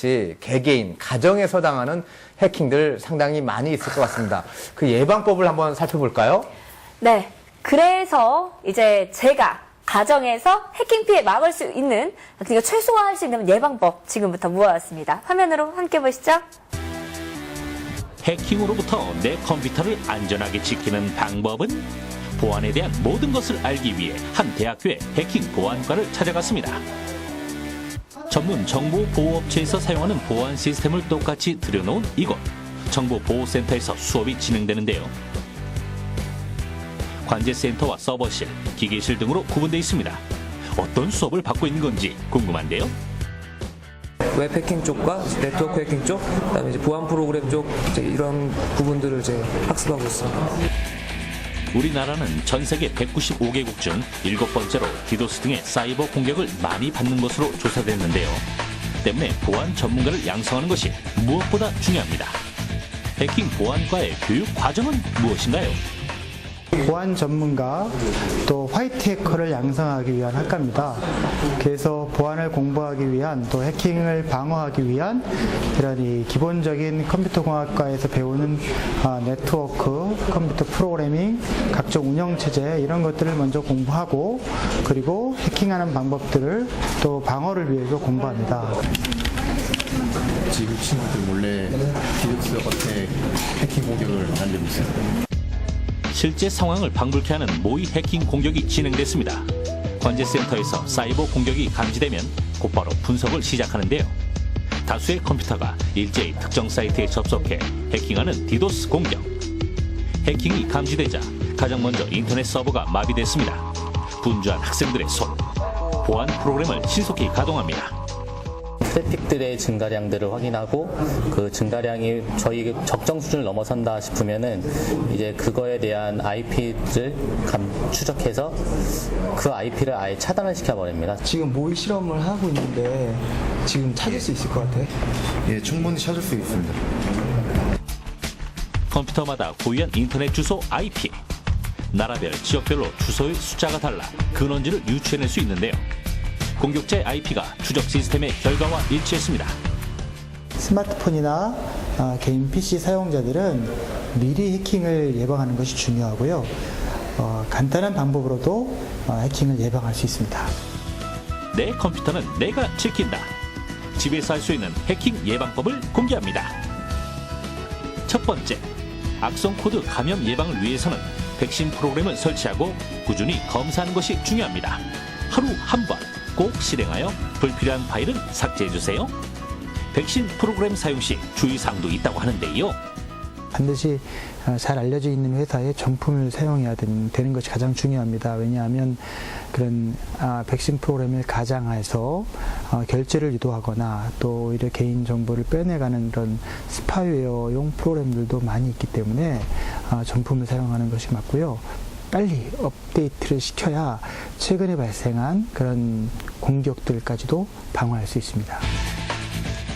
같이 개개인, 가정에서 당하는 해킹들 상당히 많이 있을 것 같습니다. 그 예방법을 한번 살펴볼까요? 네. 그래서 이제 제가 가정에서 해킹 피해 막을 수 있는, 그러니까 최소화할 수 있는 예방법 지금부터 모아왔습니다. 화면으로 함께 보시죠. 해킹으로부터 내 컴퓨터를 안전하게 지키는 방법은? 보안에 대한 모든 것을 알기 위해 한 대학교의 해킹 보안과를 찾아갔습니다. 전문 정보보호업체에서 사용하는 보안 시스템을 똑같이 들여놓은 이곳 정보보호센터에서 수업이 진행되는데요. 관제센터와 서버실, 기계실 등으로 구분되어 있습니다. 어떤 수업을 받고 있는 건지 궁금한데요. 웹 해킹 쪽과 네트워크 해킹 쪽, 그다음에 이제 보안 프로그램 쪽 이런 부분들을 이제 학습하고 있습니다. 우리나라는 전 세계 195개국 중 7번째로 디도스 등의 사이버 공격을 많이 받는 것으로 조사됐는데요. 때문에 보안 전문가를 양성하는 것이 무엇보다 중요합니다. 해킹 보안과의 교육 과정은 무엇인가요? 보안 전문가 또 화이트 해커를 양성하기 위한 학과입니다. 그래서 보안을 공부하기 위한 또 해킹을 방어하기 위한 이런 이 기본적인 컴퓨터 공학과에서 배우는 네트워크, 컴퓨터 프로그래밍, 각종 운영 체제 이런 것들을 먼저 공부하고 그리고 해킹하는 방법들을 또 방어를 위해서 공부합니다. 지금 친구들 몰래 디도스 어택 해킹 공격을 날리고 있어요. 실제 상황을 방불케 하는 모의 해킹 공격이 진행됐습니다. 관제센터에서 사이버 공격이 감지되면 곧바로 분석을 시작하는데요. 다수의 컴퓨터가 일제히 특정 사이트에 접속해 해킹하는 디도스 공격. 해킹이 감지되자 가장 먼저 인터넷 서버가 마비됐습니다. 분주한 학생들의 손. 보안 프로그램을 신속히 가동합니다. 트래픽들의 증가량들을 확인하고 그 증가량이 저희 적정 수준을 넘어선다 싶으면은 이제 그거에 대한 IP를 추적해서 그 IP를 아예 차단을 시켜버립니다. 지금 모의 실험을 하고 있는데 지금 찾을 수 있을 것 같아요? 예, 충분히 찾을 수 있습니다. 컴퓨터마다 고유한 인터넷 주소 IP. 나라별, 지역별로 주소의 숫자가 달라 근원지를 유추해낼 수 있는데요. 공격자의 IP가 추적 시스템의 결과와 일치했습니다. 스마트폰이나 개인 PC 사용자들은 미리 해킹을 예방하는 것이 중요하고요. 간단한 방법으로도 해킹을 예방할 수 있습니다. 내 컴퓨터는 내가 지킨다. 집에서 할 수 있는 해킹 예방법을 공개합니다. 첫 번째, 악성 코드 감염 예방을 위해서는 백신 프로그램을 설치하고 꾸준히 검사하는 것이 중요합니다. 하루 한 번 꼭 실행하여 불필요한 파일은 삭제해주세요. 백신 프로그램 사용 시 주의사항도 있다고 하는데요. 반드시 잘 알려져 있는 회사의 정품을 사용해야 되는 것이 가장 중요합니다. 왜냐하면 그런 백신 프로그램을 가장해서 결제를 유도하거나 또 오히려 개인 정보를 빼내가는 그런 스파이웨어용 프로그램들도 많이 있기 때문에 정품을 사용하는 것이 맞고요. 빨리 업데이트를 시켜야 최근에 발생한 그런 공격들까지도 방어할 수 있습니다.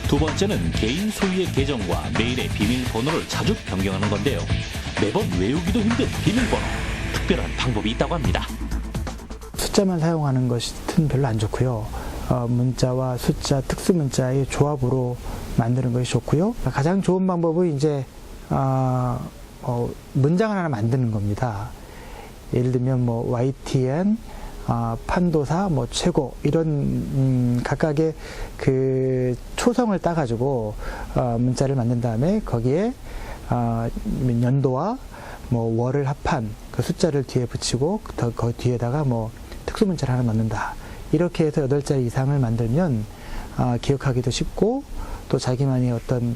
두 번째는 개인 소유의 계정과 메일의 비밀번호를 자주 변경하는 건데요. 매번 외우기도 힘든 비밀번호, 특별한 방법이 있다고 합니다. 숫자만 사용하는 것은 별로 안 좋고요. 문자와 숫자, 특수문자의 조합으로 만드는 것이 좋고요. 가장 좋은 방법은 이제 문장을 하나 만드는 겁니다. 예를 들면 뭐 YTN, 판도사, 뭐 최고 이런 각각의 그 초성을 따가지고 문자를 만든 다음에 거기에 연도와 뭐 월을 합한 그 숫자를 뒤에 붙이고 그 뒤에다가 뭐 특수문자를 하나 넣는다. 이렇게 해서 8자리 이상을 만들면 기억하기도 쉽고 또 자기만의 어떤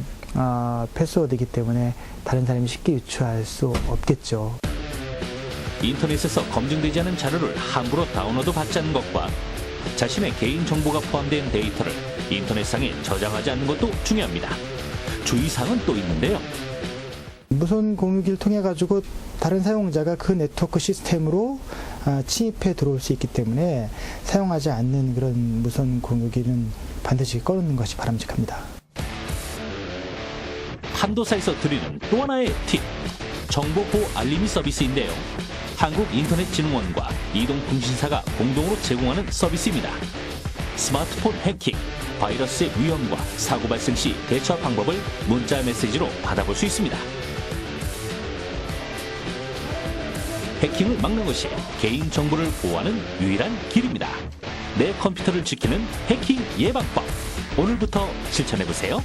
패스워드이기 때문에 다른 사람이 쉽게 유추할 수 없겠죠. 인터넷에서 검증되지 않은 자료를 함부로 다운로드 받지 않는 것과 자신의 개인 정보가 포함된 데이터를 인터넷상에 저장하지 않는 것도 중요합니다. 주의사항은 또 있는데요. 무선 공유기를 통해 가지고 다른 사용자가 그 네트워크 시스템으로 침입해 들어올 수 있기 때문에 사용하지 않는 그런 무선 공유기는 반드시 꺼놓는 것이 바람직합니다. 판도사에서 드리는 또 하나의 팁, 정보보호 알림이 서비스인데요. 한국인터넷진흥원과 이동통신사가 공동으로 제공하는 서비스입니다. 스마트폰 해킹, 바이러스의 위험과 사고 발생 시 대처 방법을 문자 메시지로 받아볼 수 있습니다. 해킹을 막는 것이 개인정보를 보호하는 유일한 길입니다. 내 컴퓨터를 지키는 해킹 예방법. 오늘부터 실천해보세요.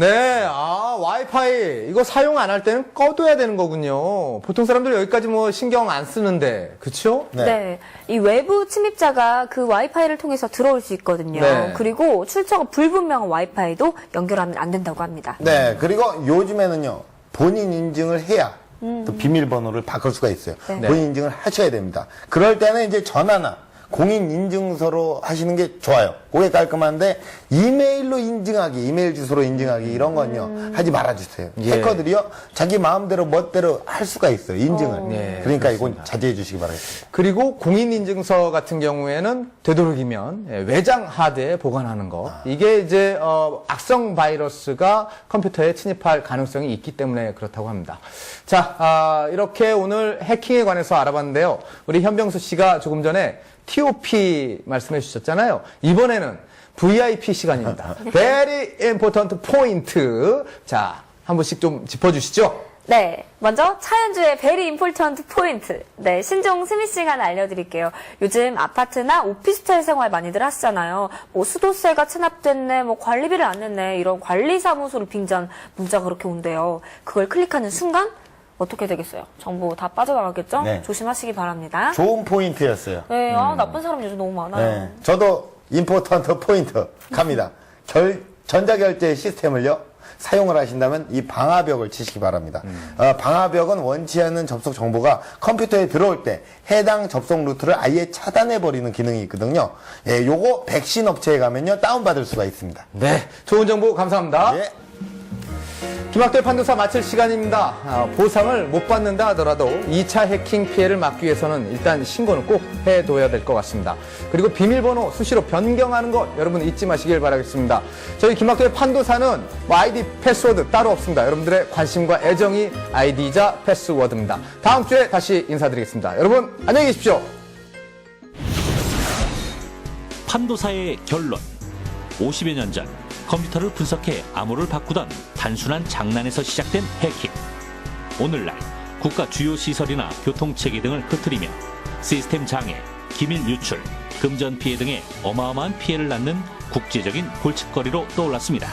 네, 와이파이 이거 사용 안 할 때는 꺼둬야 되는 거군요. 보통 사람들 여기까지 뭐 신경 안 쓰는데, 그렇죠? 네. 이 외부 침입자가 그 와이파이를 통해서 들어올 수 있거든요. 네. 그리고 출처가 불분명한 와이파이도 연결하면 안 된다고 합니다. 네, 그리고 요즘에는요, 본인 인증을 해야 또 비밀번호를 바꿀 수가 있어요. 네. 본인 인증을 하셔야 됩니다. 그럴 때는 이제 전화나 공인인증서로 하시는 게 좋아요. 그게 깔끔한데 이메일로 인증하기, 이메일 주소로 인증하기 이런 건요 하지 말아주세요. 예. 해커들이요 자기 마음대로 멋대로 할 수가 있어요. 인증을. 네, 그러니까 이건 자제해 주시기 바라겠습니다. 그리고 공인인증서 같은 경우에는 되도록이면 외장 하드에 보관하는 거. 이게 이제 악성 바이러스가 컴퓨터에 침입할 가능성이 있기 때문에 그렇다고 합니다. 자, 이렇게 오늘 해킹에 관해서 알아봤는데요. 우리 현병수 씨가 조금 전에 TOP 말씀해 주셨잖아요. 이번에는 VIP 시간입니다. Very important point. 자, 한 분씩 좀 짚어주시죠. 네. 먼저 차현주의 베리 임포턴트 포인트. 네, 신종 스미싱 하나 알려드릴게요. 요즘 아파트나 오피스텔 생활 많이들 하시잖아요. 뭐 수도세가 체납됐네, 뭐 관리비를 안 냈네, 이런 관리사무소를 빙자한 문자가 그렇게 온대요. 그걸 클릭하는 순간 어떻게 되겠어요? 정보 다 빠져나가겠죠? 네. 조심하시기 바랍니다. 좋은 포인트였어요. 네, 나쁜 사람 요즘 너무 많아요. 네, 저도 임포턴트 포인트 갑니다. 전자결제 시스템을요 사용을 하신다면 이 방화벽을 치시기 바랍니다. 방화벽은 원치 않는 접속 정보가 컴퓨터에 들어올 때 해당 접속 루트를 아예 차단해버리는 기능이 있거든요. 예, 요거 백신 업체에 가면요 다운받을 수가 있습니다. 네, 좋은 정보 감사합니다. 예. 김학도의 판도사 마칠 시간입니다. 보상을 못 받는다 하더라도 2차 해킹 피해를 막기 위해서는 일단 신고는 꼭 해둬야 될 것 같습니다. 그리고 비밀번호 수시로 변경하는 것 여러분 잊지 마시길 바라겠습니다. 저희 김학도의 판도사는 아이디 패스워드 따로 없습니다. 여러분들의 관심과 애정이 아이디이자 패스워드입니다. 다음 주에 다시 인사드리겠습니다. 여러분 안녕히 계십시오. 판도사의 결론. 50여 년 전 컴퓨터를 분석해 암호를 바꾸던 단순한 장난에서 시작된 해킹. 오늘날 국가 주요 시설이나 교통체계 등을 흐트리며 시스템 장애, 기밀 유출, 금전 피해 등의 어마어마한 피해를 낳는 국제적인 골칫거리로 떠올랐습니다.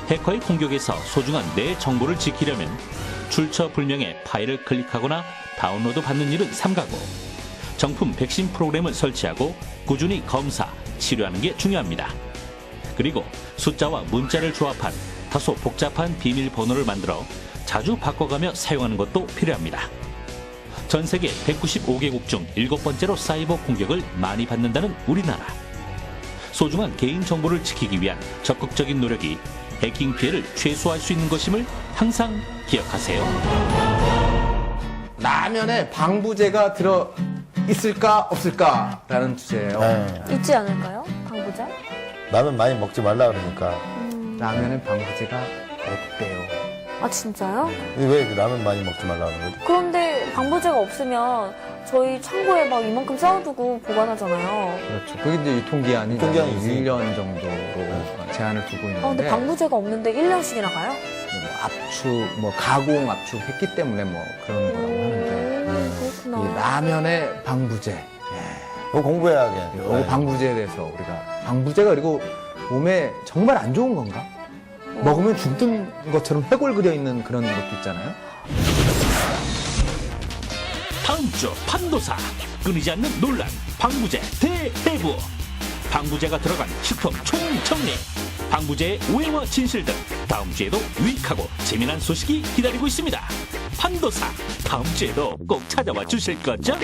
해커의 공격에서 소중한 내 정보를 지키려면 출처 불명의 파일을 클릭하거나 다운로드 받는 일은 삼가고 정품 백신 프로그램을 설치하고 꾸준히 검사, 치료하는 게 중요합니다. 그리고 숫자와 문자를 조합한 다소 복잡한 비밀번호를 만들어 자주 바꿔가며 사용하는 것도 필요합니다. 전 세계 195개국 중 7번째로 사이버 공격을 많이 받는다는 우리나라. 소중한 개인정보를 지키기 위한 적극적인 노력이 해킹 피해를 최소화할 수 있는 것임을 항상 기억하세요. 라면에 방부제가 들어 있을까 없을까라는 주제예요. 네. 있지 않을까요? 방부제? 라면 많이 먹지 말라 그러니까. 라면에 방부제가 없대요. 아, 진짜요? 왜 라면 많이 먹지 말라 그러는 거죠? 그런데 방부제가 없으면 저희 창고에 막 이만큼 쌓아두고 보관하잖아요. 그렇죠. 그게 이제 유통기한이 유통기한이 있으니까. 1년 정도로 제한을 두고 있는데. 근데 방부제가 없는데 1년씩이나 가요? 가공 압축했기 때문에 뭐 그런 거라고 하는데. 이 그렇구나. 라면에 방부제. 그거 공부해야겠네. 이 방부제에 대해서 우리가 방부제가 그리고 몸에 정말 안 좋은 건가? 먹으면 죽는 것처럼 해골 그려 있는 그런 것도 있잖아요. 다음 주 판도사. 끊이지 않는 논란. 방부제 대해부. 방부제가 들어간 식품 총정리. 방부제의 오해와 진실 등 다음 주에도 유익하고 재미난 소식이 기다리고 있습니다. 판도사. 다음 주에도 꼭 찾아와 주실 거죠?